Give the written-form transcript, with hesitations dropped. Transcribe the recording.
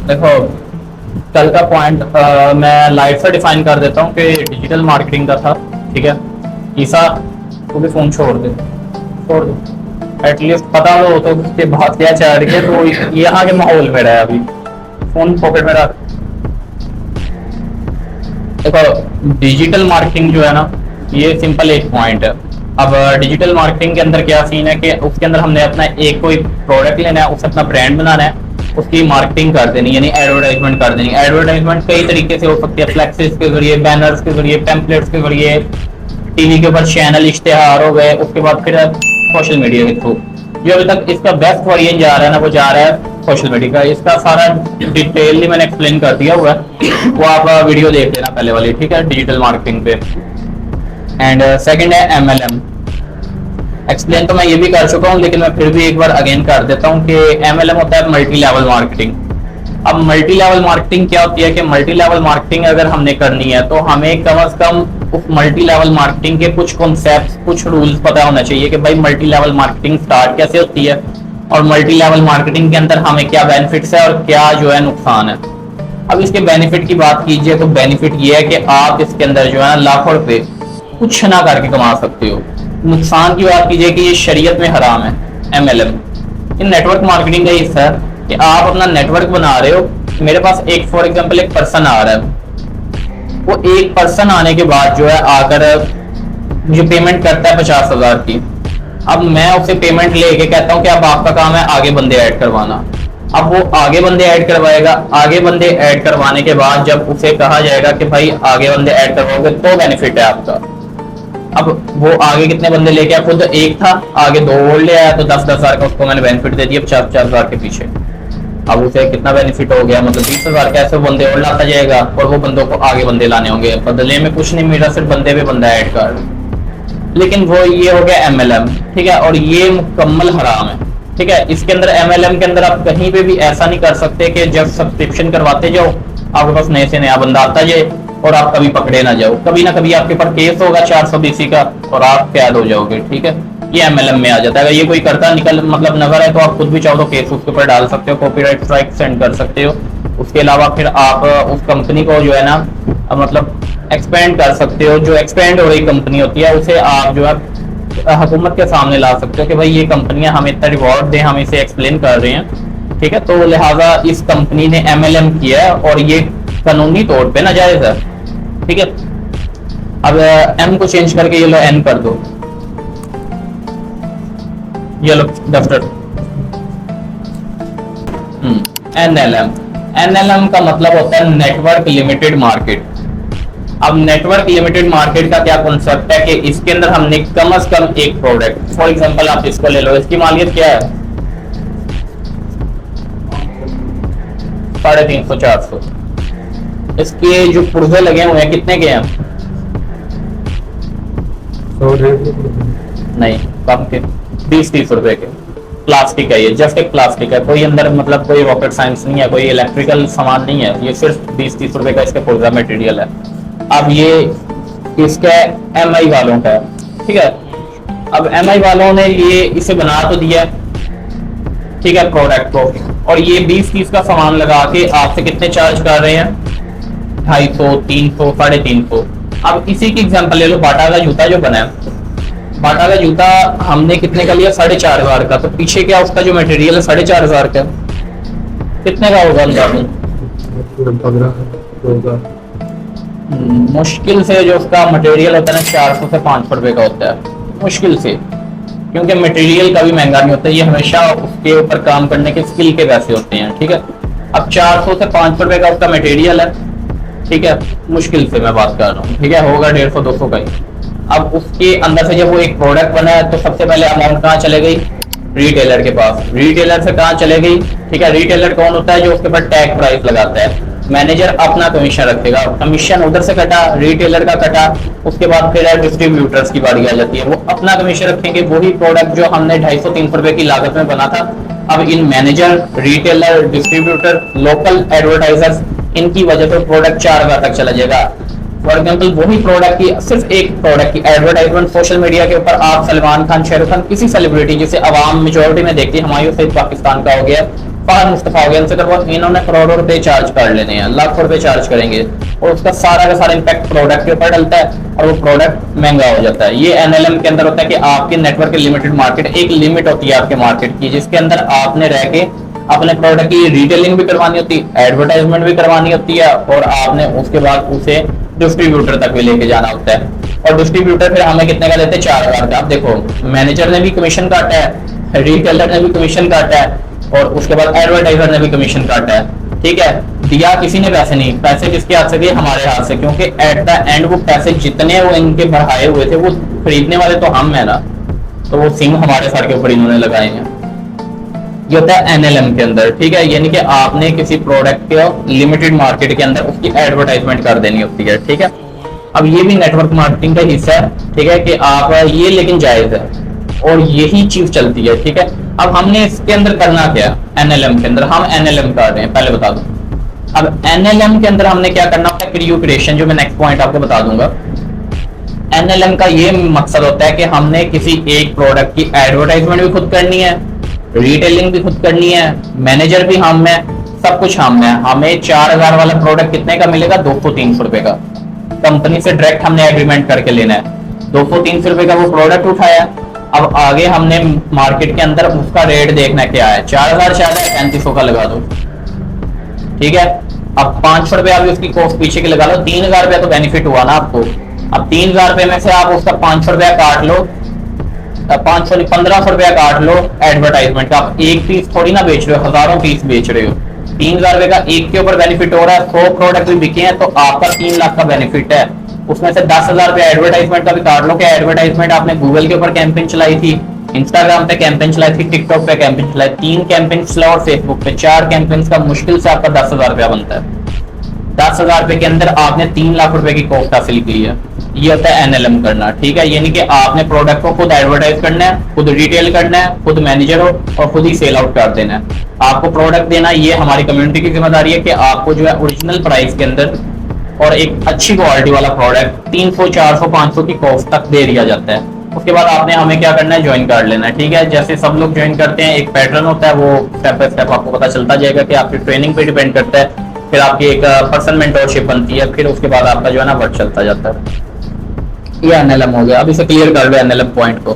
देखो, कल का पॉइंट मैं लाइट से डिफाइन कर देता हूँ कि डिजिटल मार्केटिंग का था। ठीक है, ईसा तू भी फोन छोड़ दे, छोड़ दे। एटलीस्ट पता तो उसके बाद क्या चल रही है, तो यहाँ के माहौल में रहा अभी। फोन पॉकेट में रख। देखो, डिजिटल मार्केटिंग जो है ना, ये सिंपल एक पॉइंट है। अब डिजिटल मार्केटिंग के अंदर क्या सीन है कि उसके अंदर हमने अपना एक कोई प्रोडक्ट लेना है, उसे अपना ब्रांड बनाना है, उसकी मार्केटिंग कर देनी, यानी एडवर्टाइजमेंट कर देनी। एडवर्टाइजमेंट कई तरीके से हो सकती है, फ्लैक्सेस के जरिए, बैनर्स के जरिए, पैम्पलेट्स के जरिए, टीवी के ऊपर चैनल इश्तेहार हो गए, उसके बाद फिर सोशल मीडिया के थ्रू। जो अभी तक इसका बेस्ट वेरिएंट जा रहा है ना, वो जा रहा है सोशल मीडिया का। इसका सारा डिटेलली मैंने एक्सप्लेन कर दिया हुआ है, वो आप वीडियो देख लेना पहले वाली, ठीक है, डिजिटल मार्केटिंग पे। एंड सेकंड है एमएलएम। एक्सप्लेन तो मैं ये भी कर चुका हूँ, लेकिन मैं फिर भी एक बार अगेन कर देता हूँ कि एमएलएम होता है मल्टी लेवल मार्केटिंग। अब मल्टी लेवल मार्केटिंग क्या होती है कि मल्टी लेवल मार्केटिंग अगर हमने करनी है तो हमें कम से कम उस मल्टी लेवल मार्केटिंग के कुछ कॉन्सेप्ट्स, कुछ रूल्स पता होना चाहिए कि भाई मल्टी लेवल मार्केटिंग स्टार्ट कैसे होती है, और मल्टी लेवल मार्केटिंग के अंदर हमें क्या बेनिफिट्स है और क्या जो है नुकसान है। अब इसके बेनिफिट की बात कीजिए तो बेनिफिट ये है कि आप इसके अंदर जो है लाखों रुपए कुछ ना करके कमा सकते हो। नुकसान की बात कीजिए कि ये शरीयत में हराम है एमएलएम। इन नेटवर्क मार्केटिंग का हिस्सा है कि आप अपना नेटवर्क बना रहे हो। मेरे पास एक फॉर एग्जांपल एक पर्सन आ रहा है, वो एक पर्सन आने के बाद जो है आकर मुझे पेमेंट करता है 50,000 की। अब मैं उसे पेमेंट लेके कहता हूँ कि अब आपका काम है आगे बंदे ऐड करवाना। अब वो आगे बंदे ऐड करवाएगा। आगे बंदे ऐड करवाने के बाद जब उसे कहा जाएगा कि भाई आगे बंदे ऐड करवाओगे तो बेनिफिट है आपका। अब वो आगे कितने बंदे लेके आया, खुद एक था, आगे दो और ले आया, तो 10,000 का उसको मैंने बेनिफिट दे दिया 50,000 के पीछे। अब उसे कितना बेनिफिट हो गया, मतलब 20,000 का। ऐसे बंदे और लाता जाएगा और वो बंदों को आगे बंदे लाने होंगे, बदले में कुछ नहीं मिला, सिर्फ बंदे पे बंदा ऐड कर। लेकिन वो ये हो गया एमएलएम, ठीक है, और ये मुकम्मल हराम है। ठीक है, इसके अंदर एमएलएम के अंदर आप कहीं पे भी ऐसा नहीं कर सकते कि जब सब्सक्रिप्शन करवाते जाओ आपके पास नए से नया बंदा आता जाए और आप कभी पकड़े ना जाओ। कभी ना कभी आपके पास केस होगा 420 का और आप कैद हो जाओगे। ठीक है, ये एमएलएम में आ जाता है। अगर ये कोई करता निकल मतलब नजर है तो आप खुद भी चाहो तो केस उसके ऊपर डाल सकते हो, कॉपीराइट स्ट्राइक सेंड कर सकते हो। उसके अलावा फिर आप उस कंपनी को जो है ना मतलब एक्सपेंड कर सकते हो। जो एक्सपेंड हो रही कंपनी होती है उसे आप जो है हुकूमत के सामने ला सकते हो कि भाई ये कंपनियां हमें इतना रिवॉर्ड दें, हम इसे एक्सप्लेन कर रहे हैं। ठीक है, तो लिहाजा इस कंपनी ने एमएलएम किया है और ये कानूनी तौर पे नाजायज है। ठीक है, अब एम को चेंज करके ये लो एन कर दो, ये लो दफ्तर। एनएलएम, एनएलएम का मतलब होता है नेटवर्क लिमिटेड मार्केट। अब नेटवर्क लिमिटेड मार्केट का क्या कॉन्सेप्ट है कि इसके अंदर हमने कम से कम एक प्रोडक्ट, फॉर एग्जांपल आप इसको ले लो, इसकी मालियत क्या है 350 400। इसके जो पुर्जे लगे हुए हैं कितने के हैं, नहीं कम के 20-30 रुपए के। प्लास्टिक है, ये जस्ट एक प्लास्टिक है, कोई अंदर मतलब कोई रॉकेट साइंस नहीं है, कोई इलेक्ट्रिकल सामान नहीं है, ये सिर्फ 20-30 रुपए का इसका पुर्जा मटेरियल है। अब ये इसका एमआई वालों का है। ठीक है, अब एमआई वालों ने ये इसे बना तो दिया, ठीक है, प्रोडक्ट को, और ये 20-30 का सामान लगा के आपसे कितने चार्ज कर रहे हैं 250, 300, 350। अब इसी की एग्जांपल ले लो, बाटा का जूता जो बना है, बाटा का जूता हमने कितने का लिया 4,500 का, तो पीछे क्या उसका जो मटेरियल है 4,500 का, कितने का होगा अंदाज़ा, मुश्किल से जो उसका मटेरियल होता है ना 400 से 500 रुपए का होता है, मुश्किल से, क्योंकि मटेरियल कभी महंगा नहीं होता, ये हमेशा उसके ऊपर काम करने के स्किल के पैसे होते हैं। ठीक है, अब 400 से 500 रुपए का उसका मटेरियल है। ठीक है, मुश्किल से मैं बात कर रहा हूँ, ठीक है, होगा 150-200 का ही। अब उसके अंदर से जब वो एक प्रोडक्ट बना है तो सबसे पहले अमाउंट कहाँ चले गई, रिटेलर के पास। रिटेलर से कहाँ चले गई, ठीक है, रिटेलर कौन होता है जो उसके ऊपर टैग प्राइस लगाता है। मैनेजर अपना कमीशन रखेगा, कमीशन उधर से कटा, रिटेलर का कटा, उसके बाद फिर डिस्ट्रीब्यूटर्स की बारी आ जाती है, वो अपना कमीशन रखेंगे। वही प्रोडक्ट जो हमने 250-300 रुपए की लागत में बना था, अब इन manager, retailer, distributor, local advertisers, इनकी वजह से प्रोडक्ट 4,000 तक चला जाएगा। फॉर एग्जाम्पल वही प्रोडक्ट की, सिर्फ एक प्रोडक्ट की एडवर्टाइजमेंट सोशल मीडिया के ऊपर आप सलमान खान, शाहरुख खान, किसी सेलिब्रिटी जिसे आवाम मेजोरिटी में देखती है, हमायूं सईद पाकिस्तान का हो गया, बाहर मुस्तफा हो गया इनसे करवा, इन्होंने करोड़ों रुपए चार्ज कर लेने हैं, लाखों रुपए चार्ज करेंगे और उसका सारा का सारा इम्पैक्ट प्रोडक्ट के ऊपर डलता है और वो प्रोडक्ट महंगा हो जाता है। ये एनएलएम के अंदर होता है कि आपके नेटवर्क की लिमिटेड मार्केट, एक लिमिट होती है आपके मार्केट की जिसके अंदर आपने रह के अपने प्रोडक्ट की रिटेलिंग भी करवानी होती है, एडवर्टाइजमेंट भी करवानी होती है और आपने उसके बाद उसे डिस्ट्रीब्यूटर तक भी लेके जाना होता है। और डिस्ट्रीब्यूटर फिर हमें कितने का देते हैं? 4,000 का। आप देखो मैनेजर ने भी कमीशन काटा है, रिटेलर ने भी कमीशन काटा है और उसके बाद एडवर्टाइजर ने भी कमीशन काटा है। ठीक है, दिया किसी ने पैसे नहीं, पैसे किसके हाथ से गए? हमारे हाथ से, क्योंकि एट द एंड वो पैसे जितने वो इनके बढ़ाए हुए थे वो खरीदने वाले तो हम है ना, तो वो सिंह हमारे सर के ऊपर इन्होंने लगाए हैं। ये होता है एनएलएम के अंदर। ठीक है, यानी कि आपने किसी प्रोडक्ट के लिमिटेड मार्केट के अंदर उसकी एडवर्टाइजमेंट कर देनी होती है। ठीक है, अब ये भी नेटवर्क मार्केटिंग का हिस्सा है। ठीक है, कि आप ये लेकिन जायज है और यही चीज चलती है। ठीक है, अब हमने इसके अंदर करना क्या? एनएलएम के अंदर हम एनएलएम कर रहे हैं, पहले बता दूं। अब एनएलएम के अंदर हमने क्या करना होता है? क्रियो क्रिएशन, जो मैं नेक्स्ट पॉइंट आपको बता दूंगा। एनएलएम का ये मकसद होता है कि हमने किसी एक प्रोडक्ट की एडवर्टाइजमेंट भी खुद करनी है, रिटेलिंग भी खुद करनी है, मैनेजर भी हम है, सब कुछ हम है। हमें 4,000 वाला प्रोडक्ट कितने का मिलेगा? 200-300 रुपए का। कंपनी से डायरेक्ट हमने एग्रीमेंट करके लेना है। 200-300 रुपए का वो प्रोडक्ट उठाया। अब आगे हमने मार्केट के अंदर उसका रेट देखना क्या है। 4,000 शायद है, 3500 का लगा दो। ठीक है, अब 500 रुपया भी उसकी कॉस्ट पीछे के लगा लो, 3,000 रुपया तो बेनिफिट हुआ ना आपको। अब 3,000 रुपए में से आप उसका 500 रुपया काट लो, 1500 रुपया काट लो एडवर्टाइजमेंट का। आप एक पीस थोड़ी ना बेच रहे हो, हजारों पीस बेच रहे हो। 3,000 रुपए का एक के ऊपर बेनिफिट हो रहा है, 100 प्रोडक्ट भी बिके हैं तो आपका 3 लाख का बेनिफिट है। उसमें से 10,000 रुपया एडवर्टाइजमेंट का भी काट लो। क्या एडवर्टाइजमेंट आपने गूगल के ऊपर कैंपेन चलाई थी, इंस्टाग्राम पे कैंपेन चलाई थी, टिकटॉक पे कैंपेन चलाई, 3 कैंपेन चला और फेसबुक पे 4 कैंपेन का मुश्किल से आपका 10,000 रुपया बनता है। 10,000 रुपए के अंदर आपने 3 लाख रुपए की कॉस्ट हासिल की है। ये होता है एनएलएम करना। ठीक है, यानी कि आपने प्रोडक्ट को खुद एडवर्टाइज करना है, खुद रिटेल करना है, खुद मैनेजर हो और खुद ही सेल आउट कर देना है। आपको प्रोडक्ट देना, ये हमारी कम्युनिटी की जिम्मेदारी है कि आपको जो है ओरिजिनल प्राइस के अंदर और एक अच्छी क्वालिटी वाला प्रोडक्ट 300, 400, 500 की कॉस्ट तक दे दिया जाता है। उसके बाद आपने हमें क्या करना है? ज्वाइन कर लेना है। ठीक है, जैसे सब लोग ज्वाइन करते हैं एक पैटर्न होता है, वो स्टेप बाय स्टेप आपको पता चलता जाएगा कि आपकी ट्रेनिंग पे डिपेंड करता है। फिर आपकी एक पर्सन मेंटरशिप बनती है, फिर उसके बाद आपका जो है ना वर्क चलता जाता है। ये एनएलएम हो गया। अब इसे क्लियर कर लो एनएलएम पॉइंट को।